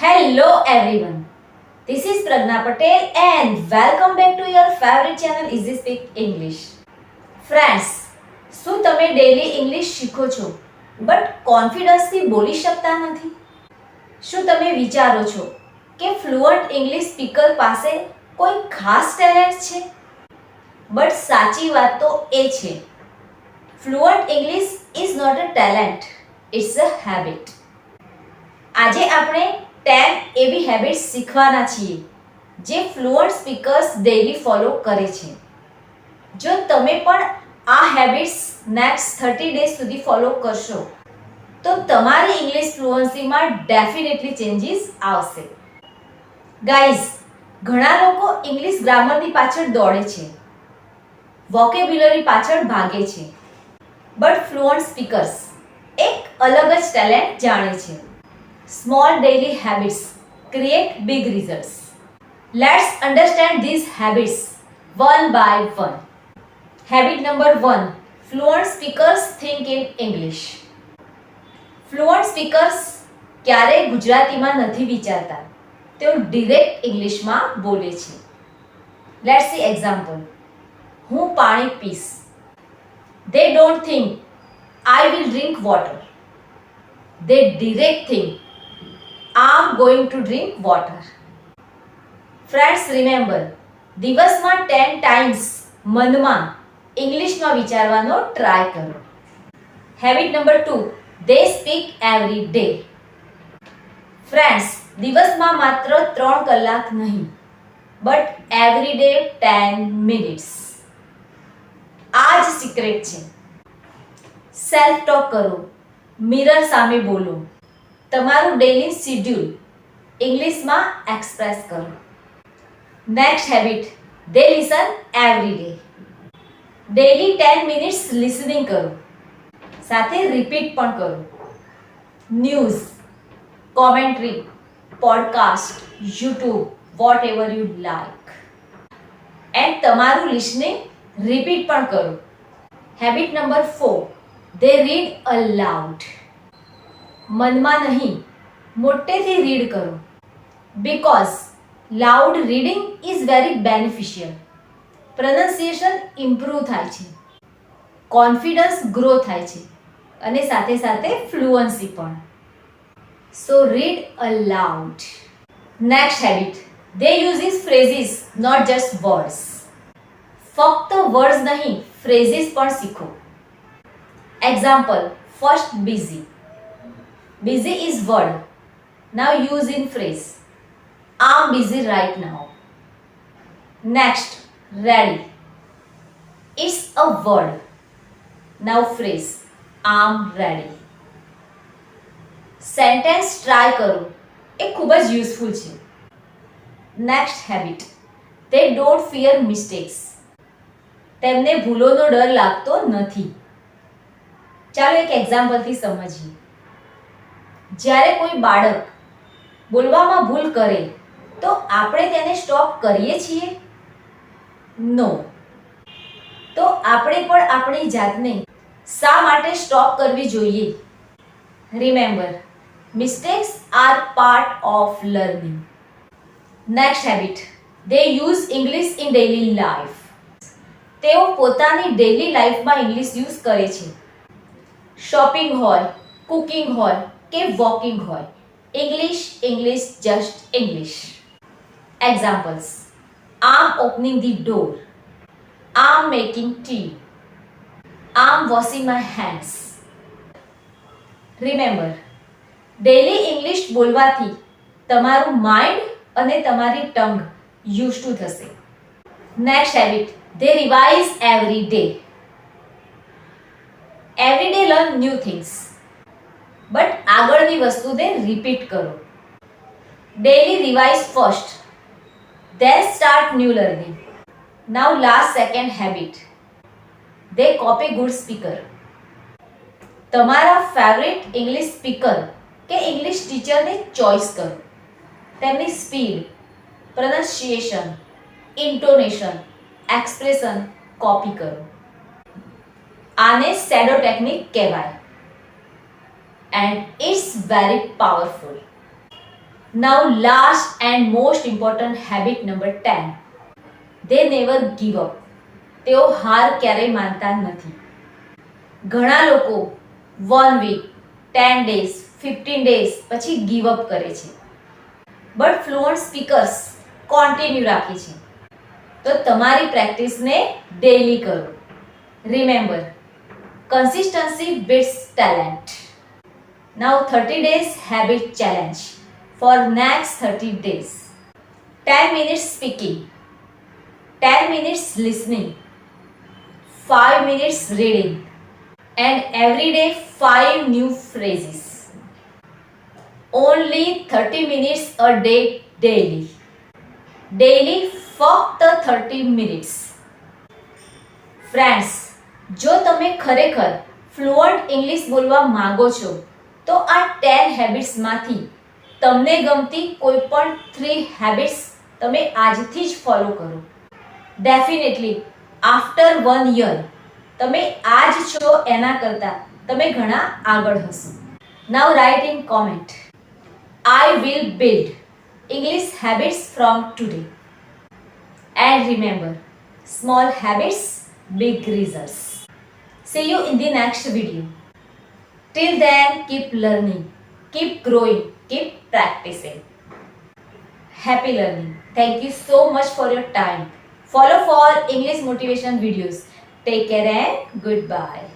Hello everyone. This is Pragna Patel and welcome back to your favorite channel Easy Speak English. Friends, શું તમે daily English શીખો છો but કોન્ફિડન્સથી બોલી શકતા નથી? શું તમે વિચારો છો કે ફ્લુઅન્ટ ઇંગ્લિશ સ્પીકર પાસે કોઈ ખાસ ટેલેન્ટ છે? બટ સાચી વાત તો એ છે, fluent English is not a talent, it's a habit. આજે આપણે 10 એવી હેબિટ્સ શીખવાના છીએ જે ફ્લુઅન્ટ સ્પીકર્સ ડેઈલી ફોલો કરે છે. જો તમે પણ આ હેબિટ્સ નેક્સ્ટ 30 ડેઝ સુધી ફોલો કરશો તો તમારી ઇંગ્લિશ ફ્લુઅન્સીમાં ડેફિનેટલી ચેન્જીસ આવશે. ગાઈઝ, ઘણા લોકો ઇંગ્લિશ ગ્રામરની પાછળ દોડે છે, વોકેબ્યુલરી પાછળ ભાગે છે, બટ ફ્લુઅન્ટ સ્પીકર્સ એક અલગ જ ટેલેન્ટ જાણે છે. Small daily habits create big results. Let's understand these habits one by one. Habit number 1. Fluent speakers think in English. Fluent speakers ક્યારેય ગુજરાતીમાં નથી વિચારતા, તેઓ ડિરેક્ટ ઇંગ્લિશમાં બોલે છે. Let's see example. હું પાણી પીશ. They don't think I will drink water. They direct think I'm going to drink water. Friends, remember, દિવસમાં 10 times મનમાં ઇંગ્લિશમાં વિચારવાનો ટ્રાય કરો. Habit number 2. They speak every day. Friends, દિવસમાં માત્ર 3 કલાક નહીં, but every day 10 minutes. આ જ સિક્રેટ છે. સેલ્ફ ટોક કરો, મિરર સામે બોલો, તમારું ડેલી શેડ્યુલ ઇંગ્લિશમાં એક્સપ્રેસ કરો. Next habit, they listen every day. Daily 10 minutes listening કરો, સાથે રિપીટ પણ કરો. News, commentary, podcast, YouTube, whatever you like. And તમારું લિસનિંગ રિપીટ પણ કરો. Habit number 4. They read aloud. મનમાં નહીં, મોટેથી રીડ કરો. Because loud reading is very beneficial. Pronunciation improve થાય છે, કોન્ફિડન્સ ગ્રો થાય છે અને સાથે સાથે ફ્લુઅન્સી પણ. So read aloud. Next habit, they uses phrases not just words. ફક્ત વર્ડ્સ નહીં, ફ્રેઝિસ પણ શીખો. Example, first busy. Busy is word. Now use in phrase. I'm busy right now. Next, ready. It's a word. Now phrase. I'm ready. Sentence try કરો, એ ખૂબ જ useful છે. Next habit. They don't fear mistakes. તેમને ભૂલોનો ડર લાગતો નથી. ચાલો એક એક્ઝામ્પલથી સમજીએ. જ્યારે કોઈ બાળક બોલવામાં ભૂલ કરે તો આપણે તેને સ્ટોપ કરીએ છીએ? નો. તો આપણે પણ આપણી જાતને શા માટે સ્ટોપ કરવી જોઈએ? Remember, mistakes are part of learning. Next habit, they use English in daily life. તેઓ પોતાની ડેઇલી લાઈફમાં ઇંગ્લિશ યુઝ કરે છે. શોપિંગ હોય, કુકિંગ હોય કે વોકિંગ હોય, English English just English. Examples, આમ ઓપનિંગ ધી ડોર, આમ મેકિંગ ટી, આમ washing my hands. Remember, daily English બોલવાથી તમારું માઇન્ડ અને તમારી ટંગ યુઝ ટુ થશે. Next habit, they revise every day. Every day learn new things. But આગળની વસ્તુને રિપીટ કરો. Daily revise first, then start new learning. Now last second habit, they copy good speaker. તમારા favourite English speaker કે English ટીચરને choice કરો. તેમની speed, pronunciation, ઇન્ટોનેશન, expression copy કરો. આને શેડો ટેકનિક કહેવાય. And it's very powerful. Now, last and most important habit number 10. They never give up. તેઓ હાર ક્યારેય માનતા નથી. ઘણા લોકો 1 week, 10 days, 15 days પછી ગીવ અપ કરે છે. બટ ફ્લુઅન્ટ સ્પીકર્સ કોન્ટિન્યુ રાખે છે. તો તમારી પ્રેક્ટિસને ડેઈલી કરો. Remember, consistency bits talent. Now 30 days habit challenge for next 30 days. 10 minutes speaking, 10 minutes listening, 5 minutes reading, and every day 5 new phrases. Only 30 minutes a day daily. Daily ફક્ત 30 minutes. Friends, જો તમે ખરેખર fluent English બોલવા માંગો છો તો આ 10 હેબિટ્સમાંથી તમને ગમતી કોઈ પણ 3 હેબિટ્સ તમે આજથી જ ફોલો કરો. ડેફિનેટલી આફ્ટર 1 year તમે આ જ છો એના કરતાં તમે ઘણા આગળ હશો. Now write in comment, I will build English habits from today. And remember, small habits, big results. See you in the next video. Till then, keep learning, keep growing, keep practicing. Happy learning. Thank you so much for your time. Follow for English motivation videos. Take care and goodbye.